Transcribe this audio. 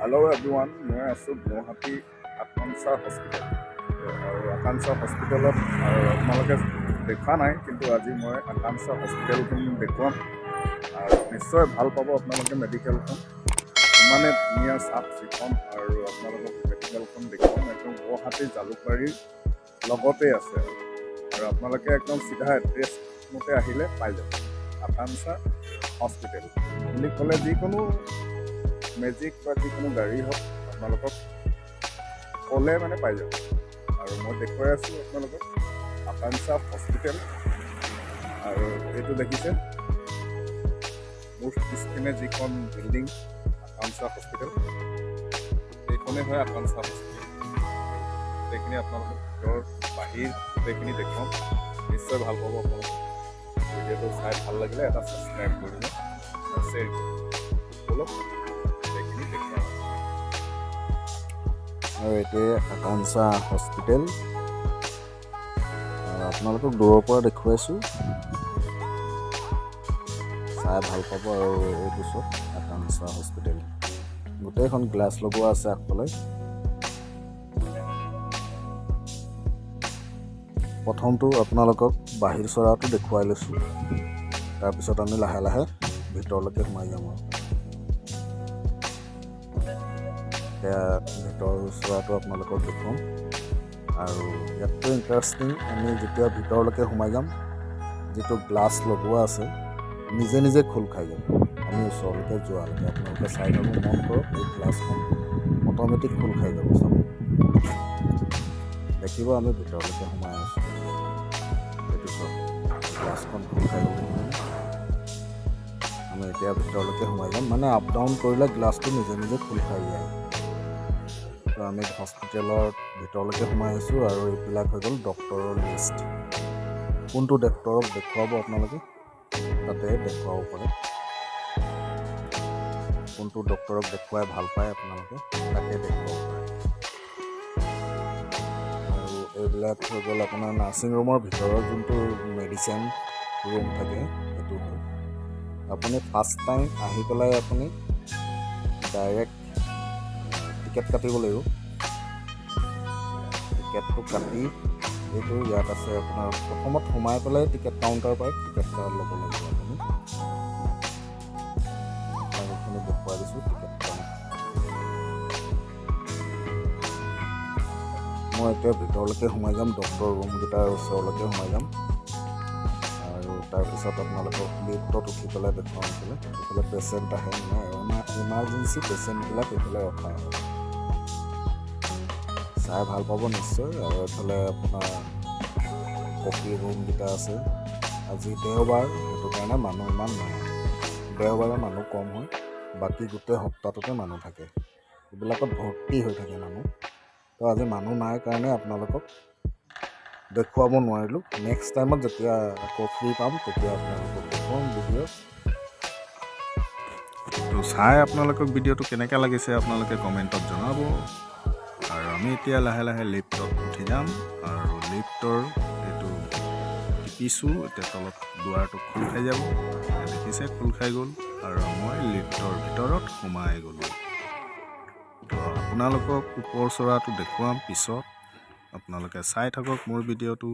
Hello everyone, মই আছোঁ গুৱাহাটী আকাংক্ষা হস্পিটেল আৰু আকাংক্ষা হস্পিটেলত আপোনালোকে দেখা নাই, কিন্তু আজি মই আকাংক্ষা হস্পিটেলখন দেখুৱাম আৰু নিশ্চয় ভাল পাব আপোনালোকে। মেডিকেলখন ইমানে ধুনীয়া চাফ চিকুণ আৰু আপোনালোকক মেডিকেলখন দেখুৱাম। একদম গুৱাহাটী জালুকবাৰীৰ লগতে আছে আৰু আপোনালোকে একদম চিধা এড্ৰেছ মতে আহিলে পাই যাব। আকাংক্ষা হস্পিটেল বুলি ক'লে যিকোনো মেজিক বা যিকোনো গাড়ী হওক আপোনালোকক ক'লে মানে পাই যাব। আৰু মই দেখুৱাই আছোঁ আপোনালোকক আকাংক্ষা হস্পিটেল। আৰু এইটো দেখিছে মোৰ পিছপিনে যিখন বিল্ডিং আকাংক্ষা হস্পিটেল, এইখনেই হয় আকাংক্ষা হস্পিটেল। গোটেইখিনি আপোনালোকক ভিতৰ বাহিৰ গোটেইখিনি দেখুৱাম, নিশ্চয় ভাল পাব আপোনালোকে। ভিডিঅ'টো চাই ভাল লাগিলে এটা ছাবস্ক্ৰাইব কৰিব, শ্বেয়াৰ কৰিব। আৰু এইটোৱে আকাংক্ষা হস্পিটেল। আপোনালোকক দূৰৰ পৰা দেখুৱাইছোঁ, চাই ভাল পাব। আৰু এইটো চব আকাংক্ষা হস্পিটেল, গোটেইখন গ্লাছ লগোৱা আছে আগফালে। প্ৰথমটো আপোনালোকক বাহিৰ চৰাটো দেখুৱাই লৈছোঁ, তাৰপিছত আমি লাহে লাহে ভিতৰলৈকে সোমাই যাম। ভিতৰ চোৱাটো আপোনালোকক দেখুৱাম। আৰু ইয়াতকৈ ইণ্টাৰেষ্টিং আমি যেতিয়া ভিতৰলৈকে সোমাই যাম, যিটো গ্লাছ লগোৱা আছে নিজে নিজে খোল খাই যাব। আমি ওচৰলৈকে যোৱালৈকে আপোনালোকে চাই যাব, মন কৰক, এই গ্লাছখন অট'মেটিক খোল খাই যাব। চাব, দেখিব আমি ভিতৰলৈকে সোমাই আছোঁ। এইটো চব গ্লাছখন খোল খাই যাব। আমি এতিয়া ভিতৰলৈকে সোমাই যাম, মানে আপ ডাউন কৰিলে গ্লাছটো নিজে নিজে খোল খাই যায়। আমি হস্পিটেলৰ ভিতৰলৈকে সোমাই আহিছোঁ। আৰু এইবিলাক হৈ গ'ল ডক্টৰৰ লিষ্ট। কোনটো ডক্টৰক দেখুৱাব আপোনালোকে তাতে দেখুৱাব পাৰে। কোনটো ডক্টৰক দেখুৱাই ভাল পায় আপোনালোকে তাকে দেখুৱাব পাৰে। আৰু এইবিলাক হৈ গ'ল আপোনাৰ নাৰ্ছিং ৰুমৰ ভিতৰৰ যোনটো মেডিচিন ৰুম থাকে, সেইটো হয়। আপুনি ফাৰ্ষ্ট টাইম আহি পেলাই আপুনি ডাইৰেক্ট টিকেট কাটিব লাগিব। টিকেটটো কাটি এইটো ইয়াত আছে আপোনাৰ প্ৰথমত সোমাই পেলাই টিকেট কাউণ্টাৰ পাই টিকেট ল'ব লাগিব। আপুনি এইখিনি দেখুৱাই দিছোঁ টিকেট কাউণ্টাৰ। মই এতিয়া ভিতৰলৈকে সোমাই যাম, ডক্টৰ ৰুমকেইটাৰ ওচৰলৈকে সোমাই যাম। আৰু তাৰপিছত আপোনালোকক লিফ্টত উঠি পেলাই দেখুৱাম। এইফালে পেচেণ্ট আহে, মানে ইমাৰ্জেঞ্চি পেচেণ্টবিলাক এইফালে ৰখায়। চাই ভাল পাব নিশ্চয়। আৰু এইফালে আপোনাৰ কফি ৰুমকেইটা আছে। আজি দেওবাৰ, সেইটো কাৰণে মানুহ ইমান নাই। দেওবাৰে মানুহ কম হয়, বাকী গোটেই সপ্তাহটোতে মানুহ থাকে। এইবিলাকত ভৰ্তি হৈ থাকে মানুহ। তো আজি মানুহ নাই কাৰণে আপোনালোকক দেখুৱাব নোৱাৰিলোঁ। নেক্সট টাইমত যেতিয়া আকৌ ফ্ৰী পাম তেতিয়া আপোনালোকক দেখুৱাম ভিডিঅ'। তো চাই আপোনালোকক ভিডিঅ'টো কেনেকৈ লাগিছে আপোনালোকে কমেণ্টত জনাব। আৰু আমি এতিয়া লাহে লাহে লিফ্টত উঠি যাম। আৰু লিফ্টৰ এইটো টিপিছোঁ, এতিয়া তলত দুৱাৰটো খোল খাই যাব। দেখিছে খোল খাই গ'ল আৰু মই লিফ্টৰ ভিতৰত সোমাই গ'লোঁ। তো আপোনালোকক ওপৰ চৰাটো দেখুৱাম পিছত। আপোনালোকে চাই থাকক মোৰ ভিডিঅ'টো।